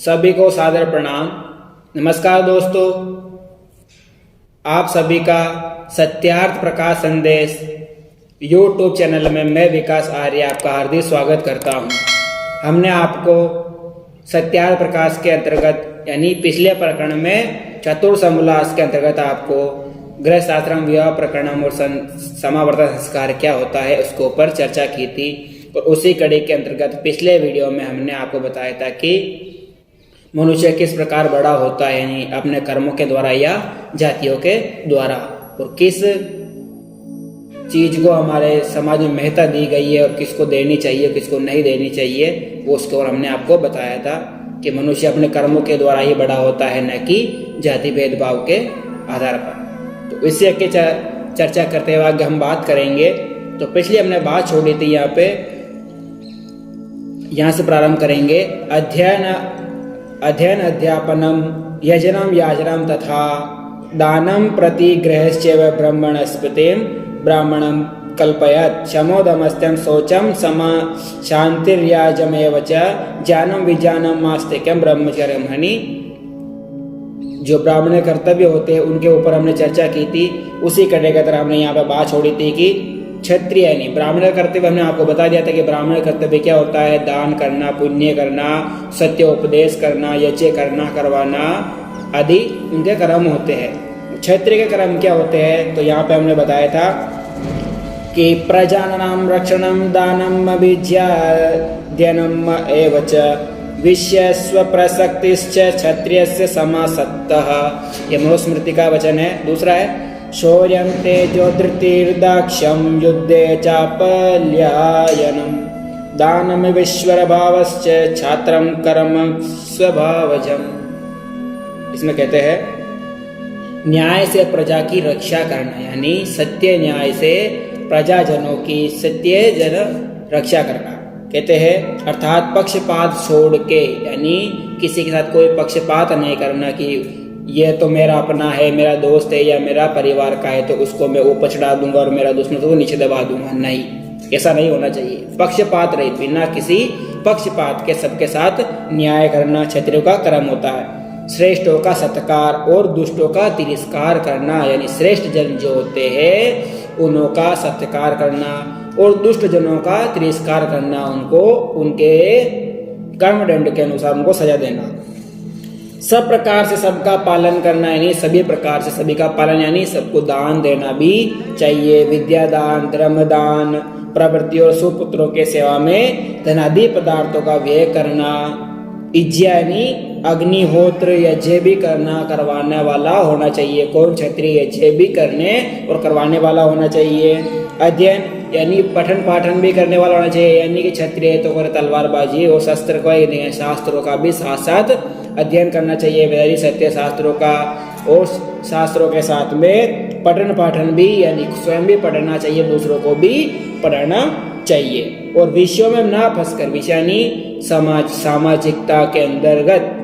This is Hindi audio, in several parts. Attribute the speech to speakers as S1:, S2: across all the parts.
S1: सभी को सादर प्रणाम। नमस्कार दोस्तों, आप सभी का सत्यार्थ प्रकाश संदेश यूट्यूब चैनल में मैं विकास आर्य आपका हार्दिक स्वागत करता हूं। हमने आपको सत्यार्थ प्रकाश के अंतर्गत यानी पिछले प्रकरण में चतुर्समोल्लास के अंतर्गत आपको गृहस्थ आश्रम विवाह प्रकरण और समावर्तन संस्कार क्या होता है उसके ऊपर चर्चा की थी। और उसी कड़ी के अंतर्गत पिछले वीडियो में हमने आपको बताया था कि मनुष्य किस प्रकार बड़ा होता है, यानी अपने कर्मों के द्वारा या जातियों के द्वारा, और किस चीज को हमारे समाज में महत्ता दी गई है और किसको देनी चाहिए किसको नहीं देनी चाहिए, वो उसके और हमने आपको बताया था कि मनुष्य अपने कर्मों के द्वारा ही बड़ा होता है, न कि जाति भेदभाव के आधार पर। तो इससे आगे चर्चा करते हुए आगे हम बात करेंगे। तो पिछले हमने बात छोड़ी थी, यहाँ से प्रारंभ करेंगे। अध्ययन अध्यापनम यजनम याजनम तथा दानम प्रति गृहश्चैव ब्रह्मणस्पतिम ब्राह्मणम कल्पयत शमोदमस्त्यम शौचम समा शांतिर्याजमेव च ज्ञानम विज्ञानम आस्तिकम ब्रह्मचर्यम हनि। जो ब्राह्मण कर्तव्य होते हैं उनके ऊपर हमने चर्चा की थी। उसी कड़े का तरह हमने यहाँ पे बात छोड़ी थी कि क्षत्रिय यानी ब्राह्मण कर्तव्य हमने आपको बता दिया था कि ब्राह्मण कर्तव्य क्या होता है। दान करना, पुण्य करना, सत्य उपदेश करना, यज्ञ करना, करवाना आदि उनके कर्म होते हैं। क्षत्रिय के कर्म क्या होते हैं, तो यहाँ पे हमने बताया था कि प्रजानां रक्षणं दानम विद्याध्ययनम एव च विषय स्वप्रसक्तिश्च क्षत्रियस्य समासक्तः। यह मनुस्मृति का वचन है। दूसरा है शौर्यं तेजो धृतिर्दाक्ष्यं युद्धे चापल्यायनं दानम विश्वरभावश्च छात्रं कर्म स्वभावजम्। इसमें कहते हैं न्याय से प्रजा की रक्षा करना, यानी सत्य न्याय से प्रजाजनों की सत्य जन रक्षा करना। कहते हैं अर्थात पक्षपात छोड़ के, यानी किसी के साथ कोई पक्षपात नहीं करना कि ये तो मेरा अपना है, मेरा दोस्त है या मेरा परिवार का है तो उसको मैं ऊपर चढ़ा दूंगा और मेरा दुश्मन तो नीचे दबा दूंगा। नहीं, ऐसा नहीं होना चाहिए। पक्षपात रहित, बिना किसी पक्षपात के सबके साथ न्याय करना क्षत्रियों का कर्म होता है। श्रेष्ठों का सत्कार और दुष्टों का तिरस्कार करना, यानी श्रेष्ठ जन जो होते हैं उन्हों का सत्कार करना और दुष्ट जनों का तिरस्कार करना, उनको उनके कर्मदंड के अनुसार उनको सजा देना। सब प्रकार से सबका पालन करना, यानी सभी प्रकार से सभी का पालन, यानी सबको दान देना भी चाहिए। विद्या दान, धर्म दान, प्रवृत्ति और सुपुत्रों के सेवा में धनादि पदार्थों का व्यय करना। यज्ञ यानी अग्निहोत्र यज्ञ भी करना करवाने वाला होना चाहिए। कौन? क्षत्रिय यज्ञ भी करने और करवाने वाला होना चाहिए। अध्ययन यानी पठन पाठन भी करने वाला होना चाहिए, यानी कि क्षत्रिय तो कर तलवारबाजी और शस्त्र का शास्त्रों का भी साथ साथ अध्ययन करना चाहिए। वैदिक सत्य शास्त्रों का और शास्त्रों के साथ में पठन पाठन भी, यानी स्वयं भी पढ़ना चाहिए, दूसरों को भी पढ़ना चाहिए। और विषयों में ना फंसकर, विषय यानी सामाजिकता के अंतर्गत,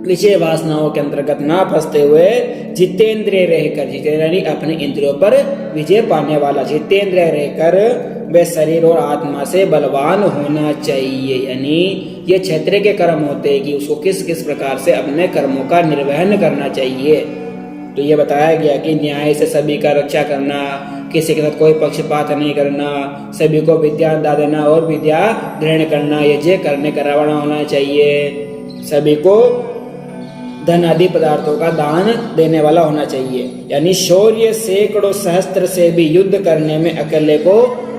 S1: विषय वासनाओं के अंतर्गत ना फंसते हुए जितेंद्रिय रहकर, जितेंद्र यानी अपने इंद्रियों पर विजय पाने वाला, जितेंद्रिय रहकर वे शरीर और आत्मा से बलवान होना चाहिए। यानी ये क्षेत्र के कर्म होते हैं कि उसको किस किस प्रकार से अपने कर्मों का निर्वहन करना चाहिए। तो ये बताया गया कि न्याय से सभी का रक्षा करना, किसी के साथ कोई पक्षपात नहीं करना, सभी को विद्या दान देना और विद्या ग्रहण करना, यज्ञ करने का रवाना होना चाहिए, सभी को धन आदि पदार्थों का दान देने वाला होना चाहिए। यानी शौर्य सैकड़ों सहस्त्र से भी युद्ध करने में अकेले को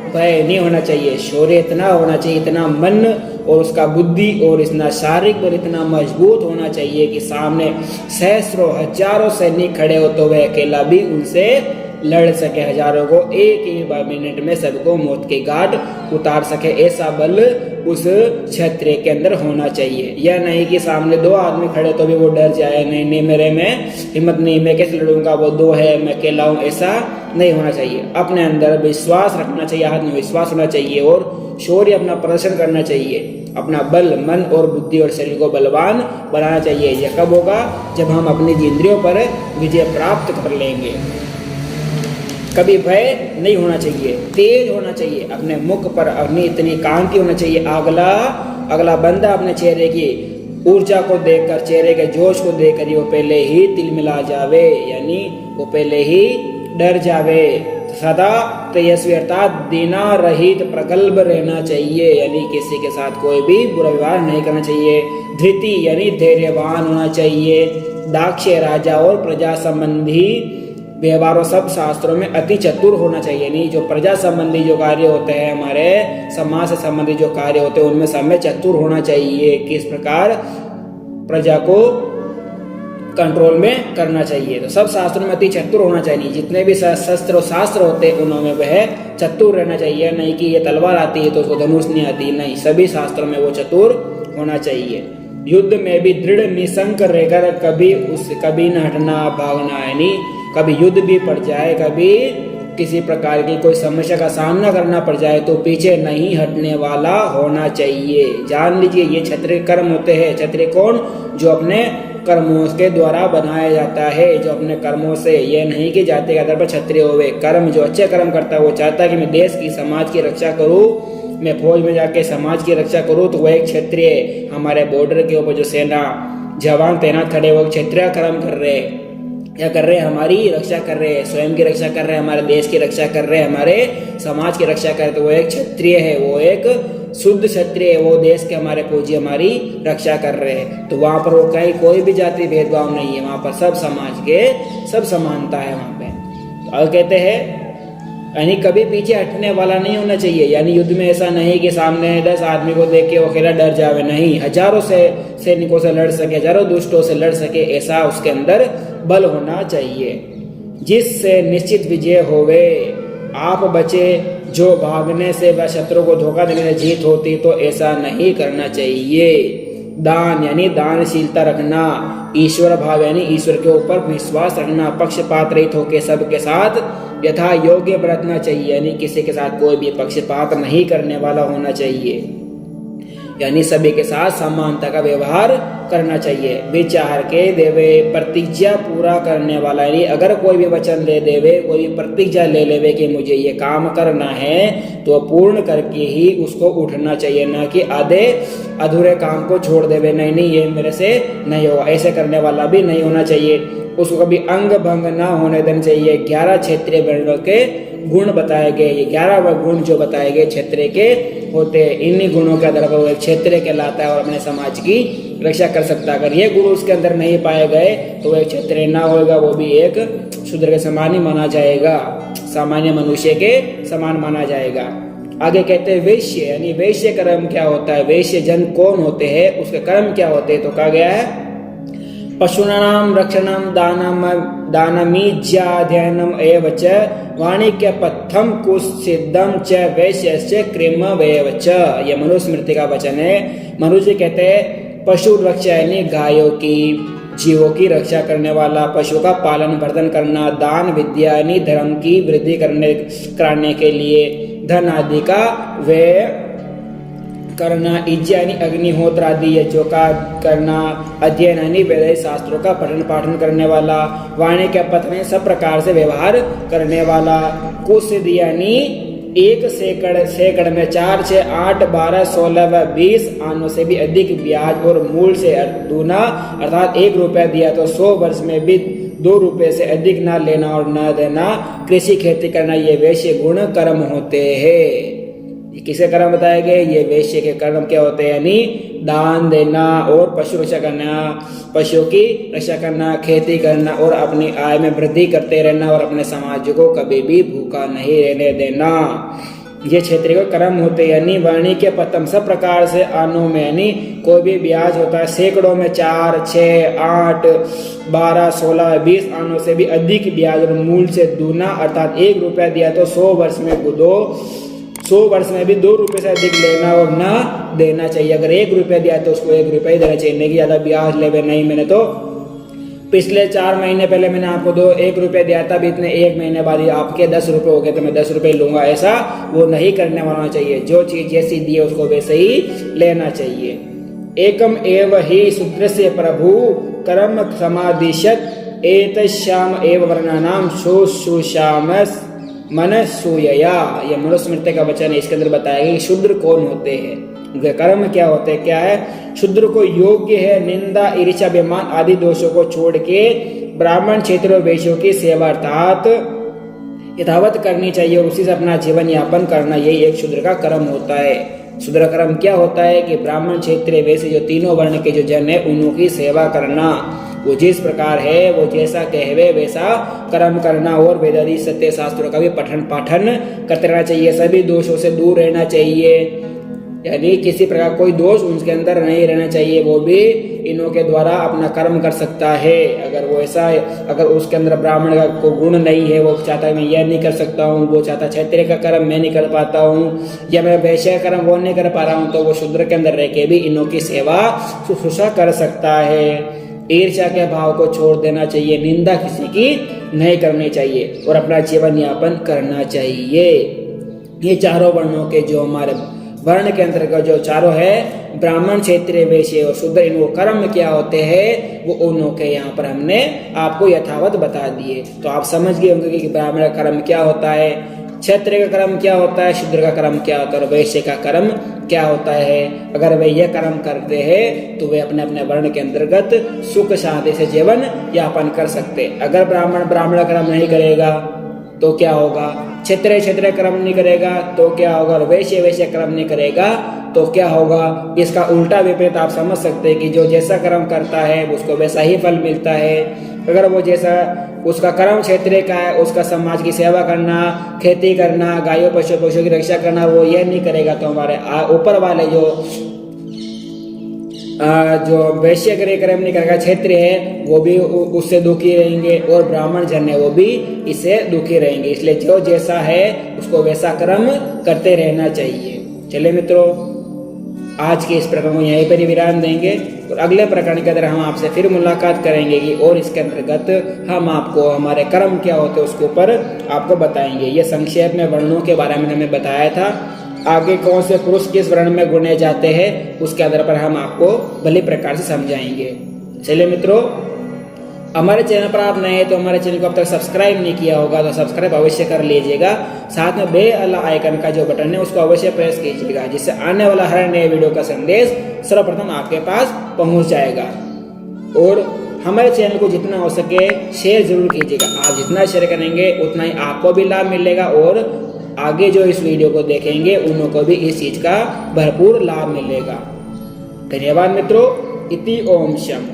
S1: भय नहीं होना चाहिए। शौर्य इतना होना चाहिए, इतना मन और उसका बुद्धि और इतना शारीरिक और इतना मजबूत होना चाहिए कि सामने सहस्रों हजारों सैनिक खड़े हो तो वह अकेला भी उनसे लड़ सके, हजारों को एक ही मिनट में सबको मौत के घाट उतार सके। ऐसा बल उस क्षेत्र के अंदर होना चाहिए। यह नहीं कि सामने दो आदमी खड़े तो भी वो डर जाए, नहीं मेरे में हिम्मत नहीं, मैं कैसे लड़ूंगा, वो दो है मैं अकेला हूँ, ऐसा नहीं होना चाहिए। अपने अंदर विश्वास रखना चाहिए, आत्मविश्वास होना चाहिए और शौर्य अपना प्रदर्शन करना चाहिए। अपना बल, मन और बुद्धि और शरीर को बलवान बनाना चाहिए। यह कब होगा? जब हम अपनी इंद्रियों पर विजय प्राप्त कर लेंगे। कभी भय नहीं होना चाहिए, तेज होना चाहिए, अपने मुख पर अपनी इतनी कांति होना चाहिए, अगला बंदा अपने चेहरे की ऊर्जा को देखकर, चेहरे के जोश को देखकर वो पहले ही तिलमिला जावे, यानी वो पहले ही डर जावे। सदा तेजस्वी अर्थात दीना रहित प्रगल्भ रहना चाहिए, यानी किसी के साथ कोई भी बुरा व्यवहार नहीं करना चाहिए। धृति यानी धैर्यवान होना चाहिए। दाक्ष राजा और प्रजा संबंधी व्यवहारों सब शास्त्रों में अति चतुर होना चाहिए, यानी जो प्रजा संबंधी जो कार्य होते हैं, हमारे समाज से संबंधित जो कार्य होते हैं, उनमें सब में चतुर होना चाहिए। किस प्रकार प्रजा को कंट्रोल में करना चाहिए, तो सब शास्त्रों में अति चतुर होना चाहिए। जितने भी शस्त्र शास्त्र होते हैं उनमें वह चतुर रहना चाहिए, नहीं कि ये तलवार आती है तो उसको धनुष नहीं आती, नहीं, सभी शास्त्रों में वो चतुर होना चाहिए। युद्ध में भी दृढ़ निसंक रहकर कभी न हटना भागना, यानी कभी युद्ध भी पड़ जाए, कभी किसी प्रकार की कोई समस्या का सामना करना पड़ जाए तो पीछे नहीं हटने वाला होना चाहिए। जान लीजिए ये क्षत्रिय कर्म होते हैं। क्षत्रिय कौन? जो अपने कर्मों के द्वारा बनाया जाता है, जो अपने कर्मों से, ये नहीं कि जाति के आधार पर क्षत्रिय होवे। कर्म जो अच्छे कर्म करता है वो चाहता है कि मैं देश की समाज की रक्षा करूं, मैं फौज में जाके समाज की रक्षा करूं, तो वह एक क्षत्रिय। हमारे बॉर्डर के ऊपर जो सेना जवान तैनात खड़े वो क्षत्रिय कर्म कर रहे हैं, क्या कर रहे हैं? हमारी रक्षा कर रहे हैं, स्वयं की रक्षा कर रहे हैं, हमारे देश की रक्षा कर रहे हैं, हमारे समाज की रक्षा कर रहे हैं, तो वो एक क्षत्रिय है, वो एक शुद्ध क्षत्रिय है, वो देश के हमारे फौजी हमारी रक्षा कर रहे हैं। तो वहां पर वो कहीं कोई भी जाति भेदभाव नहीं है, वहां पर सब समाज के सब समानता है वहां पे। तो अब कहते हैं यानी कभी पीछे हटने वाला नहीं होना चाहिए, यानी युद्ध में ऐसा नहीं कि सामने 10 आदमी को देख के वो अकेला डर जावे, नहीं, हजारों से सैनिकों से लड़ सके, हजारों दुष्टों से लड़ सके, ऐसा उसके अंदर बल होना चाहिए। जिससे निश्चित विजय होवे, आप बचे जो भागने से व शत्रु को धोखा देने से जीत होती, तो ऐसा नहीं करना चाहिए। दान यानी दानशीलता रखना, ईश्वर भाव यानी ईश्वर के ऊपर विश्वास रखना, पक्षपात रहित होकर सबके साथ यथा योग्य बरतना चाहिए, यानी किसी के साथ कोई भी पक्षपात नहीं करने वाला होना चाहिए, यानी सभी के साथ समानता का व्यवहार करना चाहिए। विचार के देवे, प्रतिज्ञा पूरा करने वाला, यानी अगर कोई भी वचन ले देवे, कोई भी प्रतिज्ञा ले लेवे कि मुझे ये काम करना है, तो पूर्ण करके ही उसको उठना चाहिए, ना कि आधे अधूरे काम को छोड़ देवे, नहीं नहीं ये मेरे से नहीं होगा, ऐसे करने वाला भी नहीं होना चाहिए। उसको कभी अंग भंग ना होने देना चाहिए। 11 क्षेत्रीय वर्णों के गुण बताए गए, ये 11 गुण जो बताए गए क्षेत्रीय के होते हैं, इन्हीं गुणों के आधार पर वो एक क्षेत्रीय कहलाता है और अपने समाज की रक्षा कर सकता है। अगर ये गुण उसके अंदर नहीं पाए गए तो वो एक क्षेत्रीय ना होगा, वो भी एक शूद्र के समान ही माना जाएगा, सामान्य मनुष्य के समान माना जाएगा। आगे कहते हैं वैश्य, यानी वैश्य कर्म क्या होता है, वैश्य जन कौन होते हैं, उसके कर्म क्या होते हैं, तो कहा गया है पशूनां रक्षणं दानमीज्याध्ययनम् एव च वाणिज्यपथं कुसिद्धं च वैश्यस्य कृमवेव च। ये मनुस्मृति का वचन है। मनुष्य कहते हैं पशु रक्षा यानी गायों की, जीवों की रक्षा करने वाला, पशु का पालन वर्धन करना, दान विद्या यानी धर्म की वृद्धि कराने के लिए, धन आदि का व्यय करना, यज्ञ यानी अग्निहोत्र आदि यज्ञों का करना, अध्ययन यानी वेद शास्त्रों का पठन पाठन करने वाला, वाणी के पथ में सब प्रकार से व्यवहार करने वाला, कुसिद्ध यानी 1 सैकड़ में 4, 6, 8, 12, 16 व 20 आनों से भी अधिक ब्याज और मूल से दूना, अर्थात 1 रुपया दिया तो 100 वर्ष में भी 2 रुपये से अधिक ना लेना और ना देना, कृषि खेती करना, ये वैश्य गुण कर्म होते हैं। किसे कर्म बताए गए, ये वैश्य के कर्म क्या होते हैं, यानी दान देना और पशु रक्षा करना, पशुओं की रक्षा करना, खेती करना और अपनी आय में वृद्धि करते रहना और अपने समाज को कभी भी भूखा नहीं रहने देना, ये क्षेत्रीय कर्म होते हैं। यानी वाणी के पतम सब प्रकार से आनों में, यानी कोई भी ब्याज होता है सैकड़ों में 4, 6, 8, 12, 16, 20 आनों से भी अधिक ब्याज और मूल से दूना, अर्थात 1 रुपया दिया तो 100 वर्ष में भी 2 रुपये से अधिक लेना और ना देना चाहिए। अगर 1 रुपया दिया तो उसको 1 रुपया ही देना चाहिए, नहीं कि ज्यादा ब्याज लेवे, नहीं मैंने तो पिछले 4 महीने पहले मैंने आपको 1 रुपया दिया था, अभी इतने 1 महीने बाद ही आपके 10 रुपये हो गए तो मैं 10 रुपये लूंगा, ऐसा वो नहीं करने वाला चाहिए। जो चीज जैसी दी है उसको वैसे ही लेना चाहिए। एकम एव ही शूद्रस्य प्रभु कर्म समादिशत एतश्याम एव वर्णानाम शुश्रूषामस् मन सूयया। ये मनुस्मृति का वचन है, इसके अंदर बताया कि शूद्र कौन होते हैं, उनके कर्म क्या होते हैं, क्या है, शूद्र को योग्य है निंदा, ईर्ष्या, अभिमान आदि दोषों को छोड़ के ब्राह्मण क्षेत्र और वैश्यों की सेवा अर्थात यथावत करनी चाहिए और उसी से अपना जीवन यापन करना, यही एक शूद्र का कर्म होता है। शूद्र कर्म क्या होता है कि ब्राह्मण क्षेत्र वैसे जो तीनों वर्ण के जो जन है उन्हों की सेवा करना, वो जिस प्रकार है वो जैसा कहवे वैसा कर्म करना और वेदादि सत्य शास्त्रों का भी पठन पाठन करते रहना चाहिए। सभी दोषों से दूर रहना चाहिए, यानी किसी प्रकार कोई दोष उनके अंदर नहीं रहना चाहिए। वो भी इन्हों के द्वारा अपना कर्म कर सकता है। अगर वो ऐसा है, अगर उसके अंदर ब्राह्मण का कोई गुण नहीं है, वो चाहता है मैं यह नहीं कर सकता हूँ, वो चाहता क्षत्रिय का कर्म मैं नहीं कर पाता हूँ, या मैं वैश्य का कर्म वो नहीं कर पा रहा हूँ, तो वो शूद्र के अंदर रह के भी इन्हों की सेवा शुश्रूषा कर सकता है। ईर्ष्या के भाव को छोड़ देना चाहिए, निंदा किसी की नहीं करनी चाहिए और अपना जीवन यापन करना चाहिए। ये चारों वर्णों के जो हमारे वर्ण के अंतर्गत जो चारों है, ब्राह्मण, क्षत्रिय, वैश्य और शूद्र, इनको कर्म क्या होते हैं वो उन्हों के यहाँ पर हमने आपको यथावत बता दिए। तो आप समझ गए होंगे कि ब्राह्मण का कर्म क्या होता है, क्षत्रिय का कर्म क्या होता है, शूद्र का कर्म क्या होता है और वैश्य का कर्म क्या होता है। अगर वे यह कर्म करते हैं तो वे अपने अपने वर्ण के अंतर्गत सुख शांति से जीवन यापन कर सकते। अगर ब्राह्मण कर्म नहीं करेगा तो क्या होगा, क्षत्रिय कर्म नहीं करेगा तो क्या होगा, और वैश्य कर्म नहीं करेगा तो क्या होगा। इसका उल्टा विपरीत आप समझ सकते हैं कि जो जैसा कर्म करता है उसको वैसा ही फल मिलता है। अगर वो जैसा उसका कर्म क्षेत्रीय का है, उसका समाज की सेवा करना, खेती करना, गायों पशुओं की रक्षा करना, वो ये नहीं करेगा तो हमारे ऊपर वाले जो वैश्य कर्म नहीं करेगा, क्षेत्रीय है, वो भी उससे दुखी रहेंगे और ब्राह्मण जन है वो भी इससे दुखी रहेंगे। इसलिए जो जैसा है उसको वैसा कर्म करते रहना चाहिए। चलिए मित्रों, आज के इस प्रकरण को यहीं पर ही विराम देंगे और अगले प्रकरण के अंदर हम आपसे फिर मुलाकात करेंगे कि और इसके अंतर्गत हम आपको हमारे कर्म क्या होते हैं उसके ऊपर आपको बताएंगे। ये संक्षेप में वर्णों के बारे में हमें बताया था। आगे कौन से पुरुष किस वर्ण में गुणे जाते हैं उसके आधार पर हम आपको भली प्रकार से समझाएंगे। चलिए मित्रों, हमारे चैनल पर आप नए हैं तो हमारे चैनल को अब तक सब्सक्राइब नहीं किया होगा तो सब्सक्राइब अवश्य कर लीजिएगा। साथ में बेल आइकन का जो बटन है उसको अवश्य प्रेस कीजिएगा, जिससे आने वाला हर नए वीडियो का संदेश सर्वप्रथम आपके पास पहुंच जाएगा। और हमारे चैनल को जितना हो सके शेयर जरूर कीजिएगा। आप जितना शेयर करेंगे उतना ही आपको भी लाभ मिलेगा और आगे जो इस वीडियो को देखेंगे उनको को भी इस चीज का भरपूर लाभ मिलेगा। धन्यवाद मित्रों। इति ओम शम।